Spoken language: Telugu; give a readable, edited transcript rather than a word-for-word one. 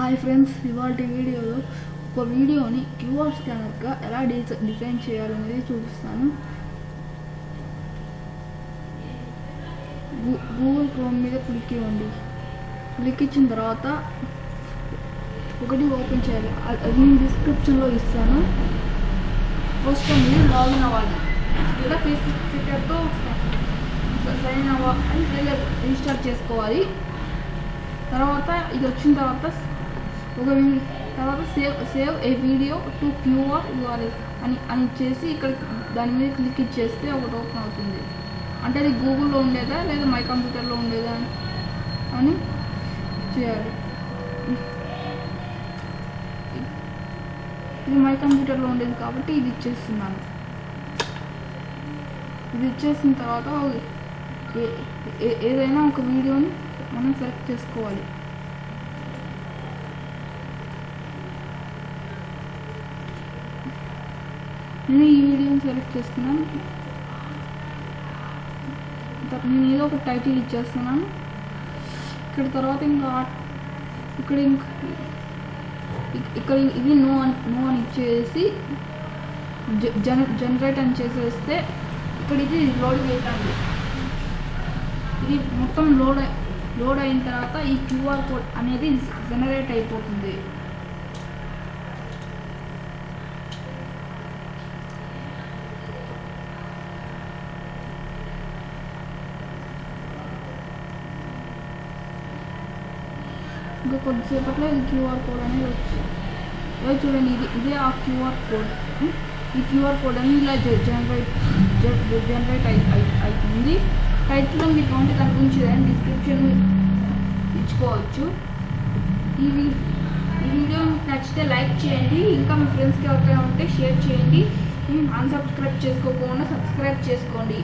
హాయ్ ఫ్రెండ్స్, ఇవాళ వీడియోలో ఒక వీడియోని క్యూఆర్ స్కానర్గా ఎలా డిజైన్ చేయాలనేది చూపిస్తాను. గూగుల్ క్రోమ్ మీద క్లిక్ ఇవ్వండి. క్లిక్ ఇచ్చిన తర్వాత ఒకటి ఓపెన్ చేయాలి. అది నేను డిస్క్రిప్షన్లో ఇస్తాను. ఫస్ట్ మీరు లాగిన్ అవ్వాలి. ఇలా ఫేస్బుక్ ట్విట్టర్తో సైన్ అవ్వాలి, రిజిస్టర్ చేసుకోవాలి. తర్వాత ఇది వచ్చిన తర్వాత save a video to QR URL అని చేసి ఇక్కడ దాని మీద క్లిక్ ఇచ్చేస్తే ఒకటి ఓపెన్ అవుతుంది. అంటే అది గూగుల్లో ఉండేదా లేదా మై కంప్యూటర్లో ఉండేదా అని చేయాలి. ఇది మై కంప్యూటర్లో ఉండేది కాబట్టి ఇది ఇచ్చేస్తున్నాను. ఇది ఇచ్చేసిన తర్వాత ఏదైనా ఒక వీడియోని మనం సెలెక్ట్ చేసుకోవాలి. నేను ఈ వీడియోని సెలెక్ట్ చేసుకున్నాను. నేను ఏదో ఒక టైటిల్ ఇచ్చేస్తున్నాను. తర్వాత ఇక్కడ ఇది నో అని ఇచ్చేసి జనరేట్ అని చేసేస్తే ఇక్కడ ఇది లోడ్ అవుతుంది. ఇది మొత్తం లోడ్ అయిన తర్వాత ఈ క్యూఆర్ కోడ్ అనేది జనరేట్ అయిపోతుంది. ఇంకా కొద్దిసేపట్లో ఇది క్యూఆర్ కోడ్ అనేది వచ్చింది. చూడండి, ఇదే ఆ క్యూఆర్ కోడ్. ఈ క్యూఆర్ కోడ్ అనేది ఇలా జనరేట్ అవుతుంది. టైటిల్లో మీకు ఉంటే దాని గురించి డిస్క్రిప్షన్ ఇచ్చుకోవచ్చు. ఈ వీడియో నచ్చితే లైక్ చేయండి. ఇంకా మీ ఫ్రెండ్స్కి ఎవరికైనా ఉంటే షేర్ చేయండి. అన్సబ్స్క్రైబ్ చేసుకోకుండా సబ్స్క్రైబ్ చేసుకోండి.